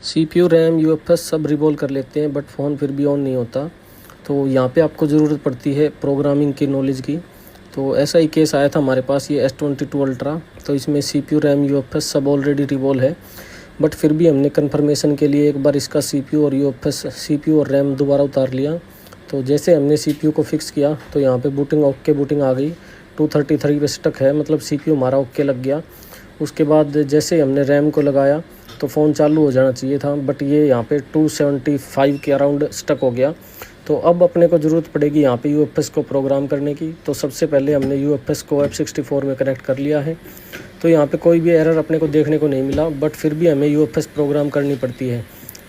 CPU RAM UFS सब रिवॉल कर लेते हैं, बट फ़ोन फिर भी ऑन नहीं होता। तो यहाँ पे आपको ज़रूरत पड़ती है प्रोग्रामिंग की नॉलेज की। तो ऐसा ही केस आया था हमारे पास, ये S22 अल्ट्रा। तो इसमें CPU रैम UFS सब ऑलरेडी रिवॉल है, बट फिर भी हमने कन्फर्मेशन के लिए एक बार इसका CPU और UFS CPU और रैम दोबारा उतार लिया। तो जैसे हमने CPU को फिक्स किया तो यहाँ पे बूटिंग ओके बूटिंग आ गई। 233 पे स्टक है, मतलब CPU हमारा ओके लग गया। उसके बाद जैसे हमने रैम को लगाया तो फ़ोन चालू हो जाना चाहिए था, बट ये यहाँ पे 275 के अराउंड स्टक हो गया। तो अब अपने को ज़रूरत पड़ेगी यहाँ पे UFS को प्रोग्राम करने की। तो सबसे पहले हमने UFS को F64 में कनेक्ट कर लिया है। तो यहाँ पे कोई भी एरर अपने को देखने को नहीं मिला, बट फिर भी हमें UFS प्रोग्राम करनी पड़ती है।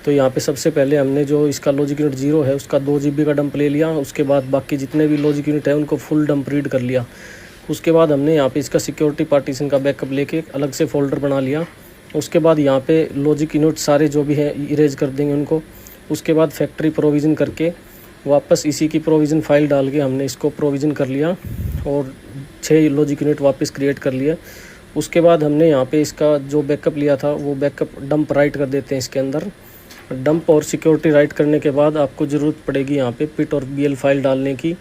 तो यहाँ पे सबसे पहले हमने जो इसका लॉजिक यूनिट 0 है उसका 2 GB का डंप ले लिया। उसके बाद बाकी जितने भी लॉजिक यूनिट है उनको फुल डंप रीड कर लिया। उसके बाद हमने यहाँ पे इसका सिक्योरिटी पार्टीशन का बैकअप लेके अलग से फ़ोल्डर बना लिया। उसके बाद यहाँ पे लॉजिक यूनिट सारे जो भी हैं इरेज कर देंगे उनको। उसके बाद फैक्ट्री प्रोविज़न करके वापस इसी की प्रोविज़न फाइल डाल के हमने इसको प्रोविज़न कर लिया और 6 लॉजिक यूनिट वापस क्रिएट कर लिए। उसके बाद हमने यहाँ पे इसका जो बैकअप लिया था वो बैकअप डंप राइट कर देते हैं इसके अंदर। डंप और सिक्योरिटी राइट करने के बाद आपको ज़रूरत पड़ेगी यहाँ पे पिट और BL फाइल डालने की।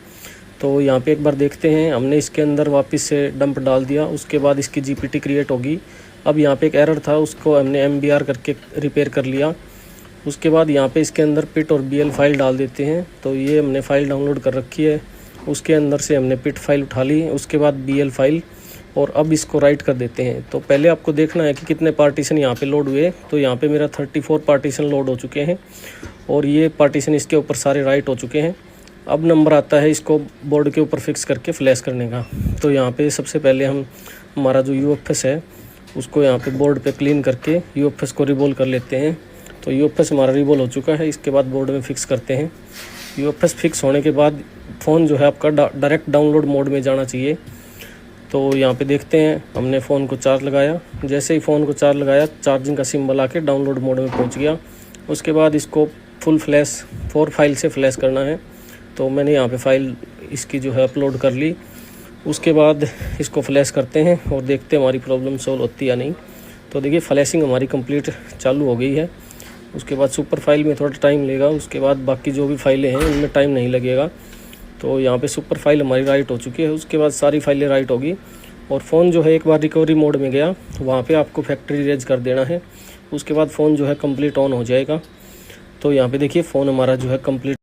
तो यहाँ पे एक बार देखते हैं, हमने इसके अंदर वापस से डंप डाल दिया। उसके बाद इसकी GPT क्रिएट होगी। अब यहाँ पे एक एरर था, उसको हमने MBR करके रिपेयर कर लिया। उसके बाद यहाँ पे इसके अंदर पिट और BL फाइल डाल देते हैं। तो ये हमने फ़ाइल डाउनलोड कर रखी है, उसके अंदर से हमने पिट फाइल उठा ली, उसके बाद BL फाइल, और अब इसको राइट कर देते हैं। तो पहले आपको देखना है कि कितने पार्टीशन यहाँ पे लोड हुए। तो यहाँ पे मेरा 34 पार्टीशन लोड हो चुके हैं और ये पार्टीशन इसके ऊपर सारे राइट हो चुके हैं। अब नंबर आता है इसको बोर्ड के ऊपर फिक्स करके फ्लैश करने का। तो यहाँ पे सबसे पहले हम हमारा जो UFS है उसको यहाँ पे बोर्ड पे क्लीन करके UFS को रिवॉल्व कर लेते हैं। तो UFS हमारा रिवॉल्व हो चुका है। इसके बाद बोर्ड में फिक्स करते हैं। UFS फिक्स होने के बाद फ़ोन जो है आपका डायरेक्ट डाउनलोड मोड में जाना चाहिए। तो यहाँ पे देखते हैं, हमने फ़ोन को चार्ज लगाया। जैसे ही फ़ोन को चार्ज लगाया चार्जिंग का सिंबल आके डाउनलोड मोड में पहुँच गया। उसके बाद इसको फुल फ्लैश 4 फाइल से फ्लैश करना है। तो मैंने यहाँ पे फाइल इसकी जो है अपलोड कर ली। उसके बाद इसको फ्लैश करते हैं और देखते हैं हमारी प्रॉब्लम सॉल्व होती या नहीं। तो देखिए फ्लैशिंग हमारी कंप्लीट चालू हो गई है। उसके बाद सुपर फाइल में थोड़ा टाइम लेगा, उसके बाद बाकी जो भी फाइलें हैं उनमें टाइम नहीं लगेगा। तो यहाँ पे सुपर फाइल हमारी राइट हो चुकी है। उसके बाद सारी फाइलें राइट होगी और फ़ोन जो है एक बार रिकवरी मोड में गया, वहाँ पे आपको फैक्ट्री इरेज कर देना है। उसके बाद फ़ोन जो है कंप्लीट ऑन हो जाएगा। तो यहाँ पे देखिए फ़ोन हमारा जो है कंप्लीट